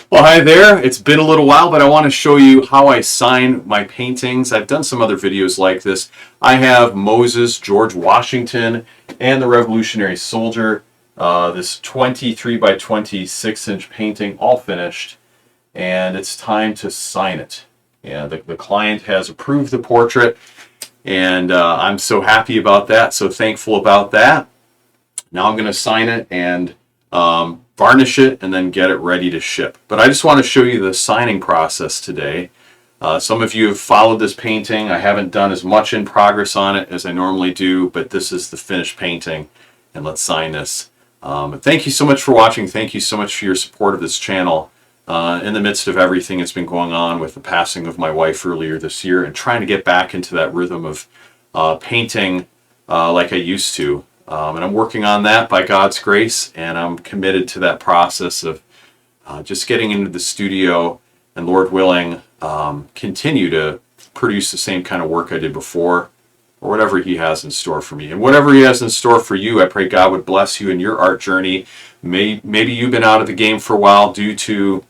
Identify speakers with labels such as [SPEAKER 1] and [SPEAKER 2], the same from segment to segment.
[SPEAKER 1] Well, hi there. It's been a little while, but I want to show you how I sign my paintings. I've done some other videos like this. I have Moses, George Washington, and the Revolutionary Soldier. This 23 by 26 inch painting, all finished, and it's time to sign it. And the client has approved the portrait, and I'm so happy about that, so thankful about that. Now I'm going to sign it and varnish it and then get it ready to ship. But I just want to show you the signing process today. Some of you have followed this painting. I haven't done as much in progress on it as I normally do, but this is the finished painting, and let's sign this. Thank you so much for watching. Thank you so much for your support of this channel. In the midst of everything that's been going on with the passing of my wife earlier this year and trying to get back into that rhythm of painting like I used to. And I'm working on that by God's grace, and I'm committed to that process of just getting into the studio and, Lord willing, continue to produce the same kind of work I did before, or whatever He has in store for me. And whatever He has in store for you, I pray God would bless you in your art journey. Maybe you've been out of the game for a while due to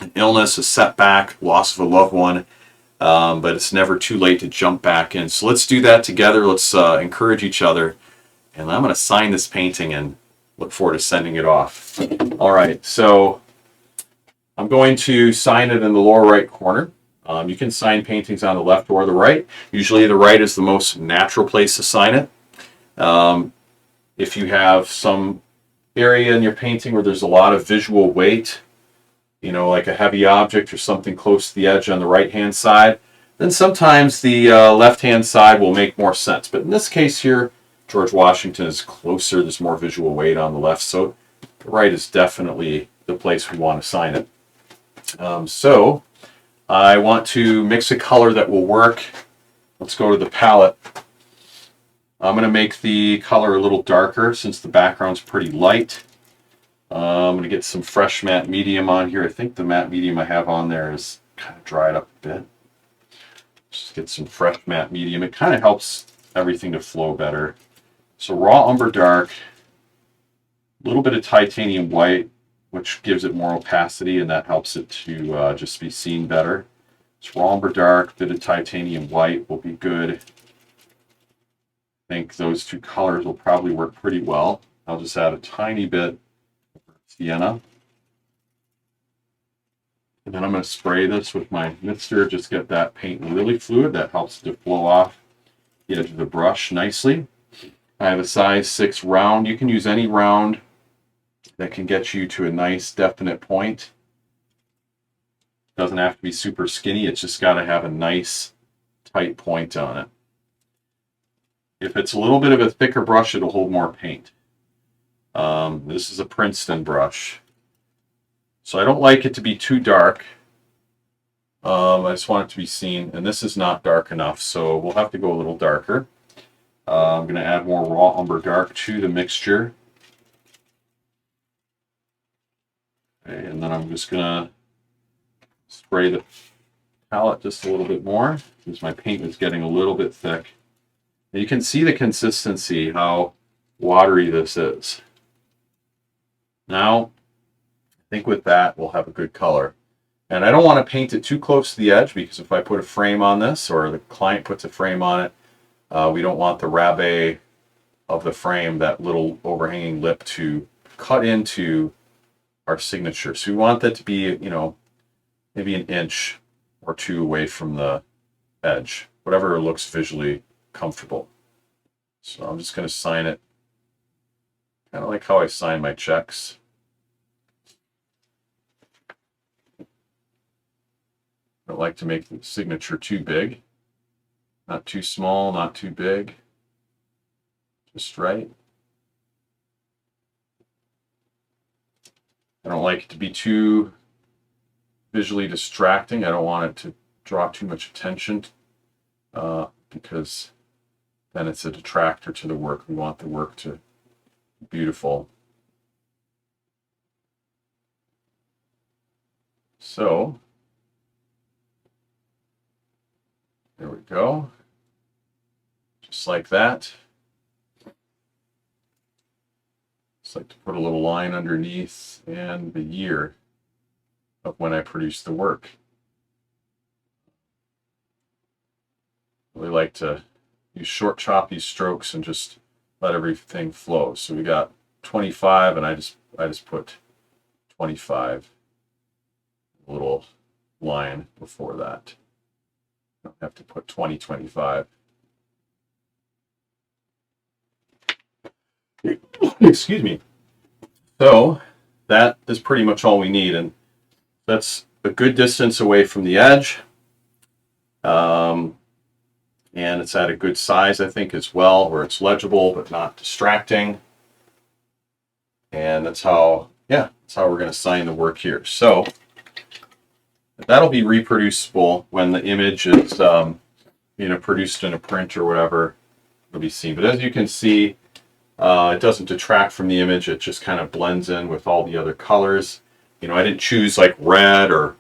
[SPEAKER 1] an illness, a setback, loss of a loved one, but it's never too late to jump back in. So let's do that together. Let's encourage each other. And I'm going to sign this painting and look forward to sending it off. All right, so I'm going to sign it in the lower right corner. You can sign paintings on the left or the right. Usually the right is the most natural place to sign it. If you have some area in your painting where there's a lot of visual weight, you know, like a heavy object or something close to the edge on the right-hand side, then sometimes the left-hand side will make more sense. But in this case here, George Washington is closer, there's more visual weight on the left, so the right is definitely the place we want to sign it. So I want to mix a color that will work. Let's go to the palette. I'm going to make the color a little darker since the background's pretty light. I'm going to get some fresh matte medium on here. I think the matte medium I have on there is kind of dried up a bit. Just get some fresh matte medium. It kind of helps everything to flow better. So raw umber dark, a little bit of titanium white, which gives it more opacity, and that helps it to just be seen better. So raw umber dark, bit of titanium white will be good. I think those two colors will probably work pretty well. I'll just add a tiny bit of sienna. And then I'm going to spray this with my mixture, just get that paint really fluid. That helps to flow off the edge of the brush nicely. I have a size 6 round. You can use any round that can get you to a nice definite point. Doesn't have to be super skinny. It's just got to have a nice tight point on it. If it's a little bit of a thicker brush, it'll hold more paint. This is a Princeton brush. So I don't like it to be too dark. I just want it to be seen, and this is not dark enough, so we'll have to go a little darker. I'm going to add more raw umber dark to the mixture. Okay, and then I'm just going to spray the palette just a little bit more because my paint is getting a little bit thick. And you can see the consistency, how watery this is. Now, I think with that, we'll have a good color. And I don't want to paint it too close to the edge because if I put a frame on this or the client puts a frame on it, we don't want the rabe of the frame, that little overhanging lip, to cut into our signature. So we want that to be, you know, maybe an inch or two away from the edge, whatever looks visually comfortable. So I'm just going to sign it kind of like how I sign my checks. I don't like to make the signature too big. Not too small, not too big. Just right. I don't like it to be too visually distracting. I don't want it to draw too much attention because then it's a detractor to the work. We want the work to be beautiful. So, there we go. Just like that. Just like to put a little line underneath and the year. of when I produce the work. Really like to use short choppy strokes and just let everything flow. So we got 25, and I just put 25, a little line before that. Don't have to put 20, 25. Excuse me. So that is pretty much all we need, and that's a good distance away from the edge. And it's at a good size, I think, as well, where it's legible but not distracting. And that's how we're going to sign the work here. So that'll be reproducible when the image is produced in a print or whatever. It'll be seen. But as you can see, it doesn't detract from the image. It just kind of blends in with all the other colors. I didn't choose like red or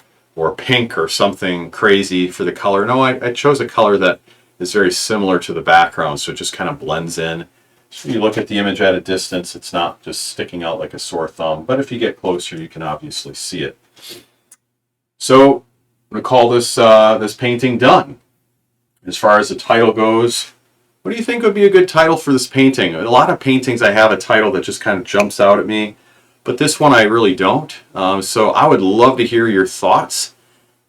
[SPEAKER 1] pink or something crazy for the color. No, I chose a color that is very similar to the background, so it just kind of blends in. So you look at the image at a distance, it's not just sticking out like a sore thumb, but if you get closer, you can obviously see it. So I'm going to call this painting done. As far as the title goes, what do you think would be a good title for this painting? A lot of paintings I have a title that just kind of jumps out at me, but this one I really don't. So I would love to hear your thoughts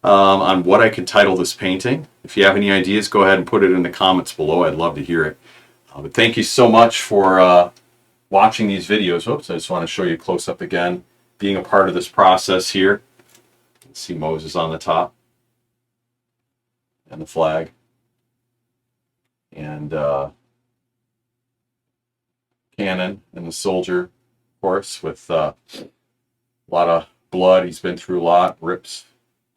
[SPEAKER 1] on what I could title this painting. If you have any ideas, go ahead and put it in the comments below. I'd love to hear it. But thank you so much for watching these videos. Oops, I just want to show you close up again, being a part of this process here. Let's see Moses on the top and the flag. And cannon and the soldier, of course, with a lot of blood. He's been through a lot, rips,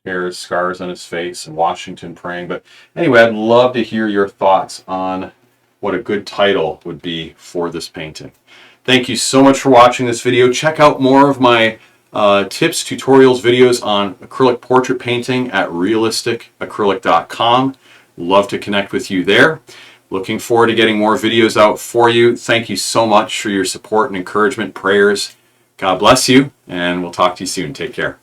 [SPEAKER 1] tears, scars on his face, and Washington praying. But anyway, I'd love to hear your thoughts on what a good title would be for this painting. Thank you so much for watching this video. Check out more of my tips, tutorials, videos on acrylic portrait painting at realisticacrylic.com. Love to connect with you there. Looking forward to getting more videos out for you. Thank you so much for your support and encouragement, prayers. God bless you, and we'll talk to you soon. Take care.